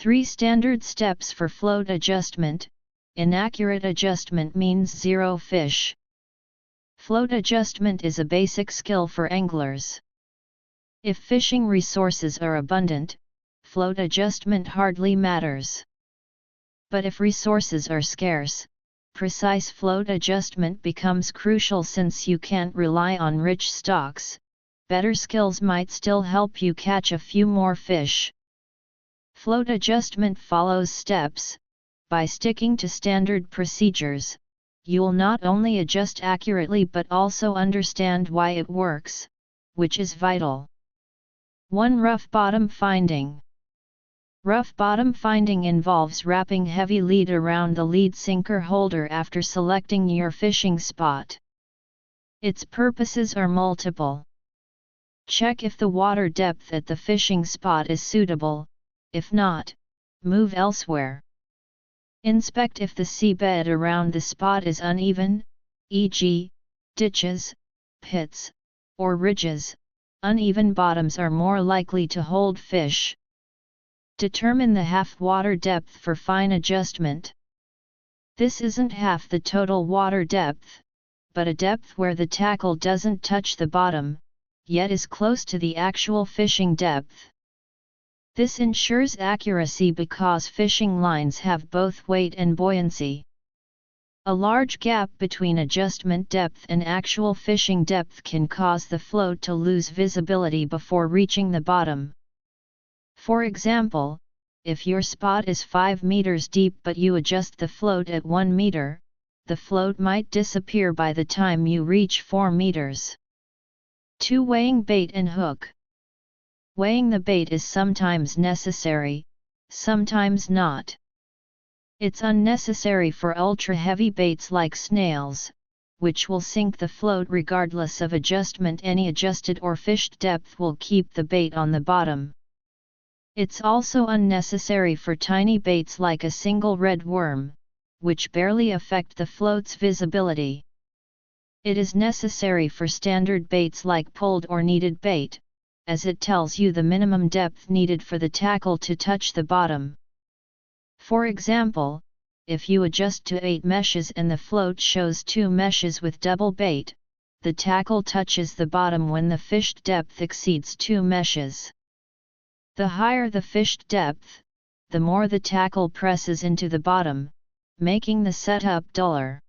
3 standard steps for float adjustment. Inaccurate adjustment means zero fish. Float adjustment is a basic skill for anglers. If fishing resources are abundant, float adjustment hardly matters. But if resources are scarce, precise float adjustment becomes crucial since you can't rely on rich stocks. Better skills might still help you catch a few more fish. Float adjustment follows steps. By sticking to standard procedures, you'll not only adjust accurately but also understand why it works, which is vital. 1. Rough bottom finding. Rough bottom finding involves wrapping heavy lead around the lead sinker holder after selecting your fishing spot. Its purposes are multiple. Check if the water depth at the fishing spot is suitable. If not, move elsewhere. Inspect if the seabed around the spot is uneven, e.g., ditches, pits, or ridges. Uneven bottoms are more likely to hold fish. Determine the half water depth for fine adjustment. This isn't half the total water depth, but a depth where the tackle doesn't touch the bottom, yet is close to the actual fishing depth. This ensures accuracy because fishing lines have both weight and buoyancy. A large gap between adjustment depth and actual fishing depth can cause the float to lose visibility before reaching the bottom. For example, if your spot is 5 meters deep but you adjust the float at 1 meter, the float might disappear by the time you reach 4 meters. 2. Weighing bait and hook. Weighing the bait is sometimes necessary, sometimes not. It's unnecessary for ultra-heavy baits like snails, which will sink the float regardless of adjustment. Any adjusted or fished depth will keep the bait on the bottom. It's also unnecessary for tiny baits like a single red worm, which barely affect the float's visibility. It is necessary for standard baits like pulled or kneaded bait, as it tells you the minimum depth needed for the tackle to touch the bottom. For example, if you adjust to 8 meshes and the float shows 2 meshes with double bait, the tackle touches the bottom when the fished depth exceeds 2 meshes. The higher the fished depth, the more the tackle presses into the bottom, making the setup duller.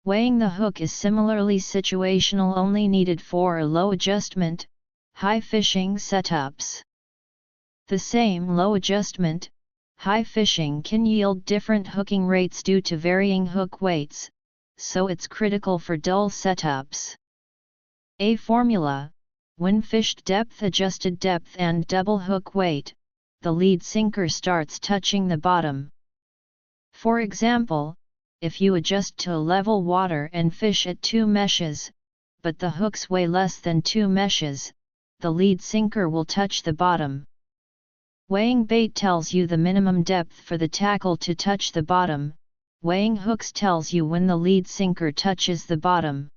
Weighing the hook is similarly situational, only needed for a low adjustment, high fishing setups. The same low adjustment, high fishing can yield different hooking rates due to varying hook weights, so it's critical for dull setups. A formula: when fished depth, adjusted depth and double hook weight, the lead sinker starts touching the bottom. For example, if you adjust to level water and fish at 2 meshes, but the hooks weigh less than 2 meshes, the lead sinker will touch the bottom. Weighing bait tells you the minimum depth for the tackle to touch the bottom. Weighing hooks tells you when the lead sinker touches the bottom.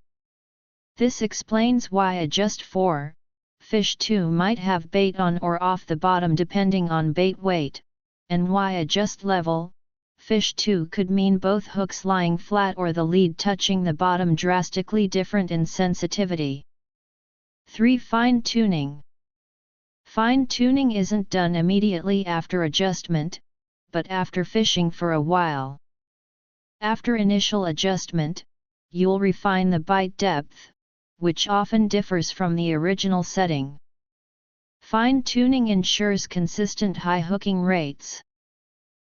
This explains why adjust 4, fish 2 might have bait on or off the bottom depending on bait weight, and why adjust level, fish 2 could mean both hooks lying flat or the lead touching the bottom, drastically different in sensitivity. 3. Fine-tuning. Fine-tuning isn't done immediately after adjustment, but after fishing for a while. After initial adjustment, you'll refine the bite depth, which often differs from the original setting. Fine-tuning ensures consistent high hooking rates.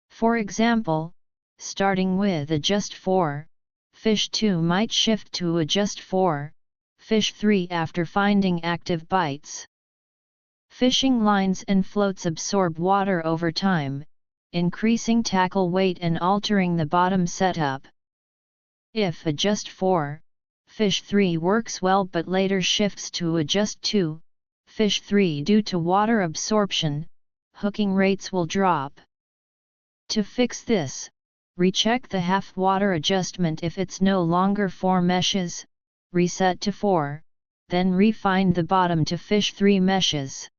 For example, starting with adjust 4, fish 2 might shift to adjust 4, fish 3 after finding active bites. Fishing lines and floats absorb water over time, increasing tackle weight and altering the bottom setup. If adjust 4, fish 3 works well but later shifts to adjust 2, fish 3 due to water absorption, hooking rates will drop. To fix this, recheck the half water adjustment. If it's no longer 4 meshes, reset to 4, then refine the bottom to fish 3 meshes.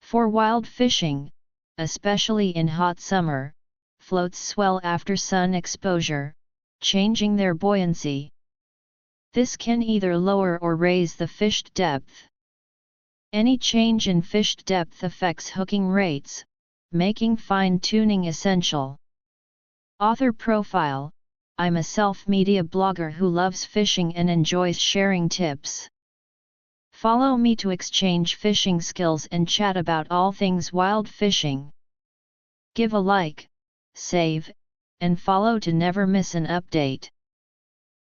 For wild fishing, especially in hot summer, floats swell after sun exposure, changing their buoyancy. This can either lower or raise the fished depth. Any change in fished depth affects hooking rates, making fine-tuning essential. Author profile: I'm a self-media blogger who loves fishing and enjoys sharing tips. Follow me to exchange fishing skills and chat about all things wild fishing. Give a like, save, and follow to never miss an update.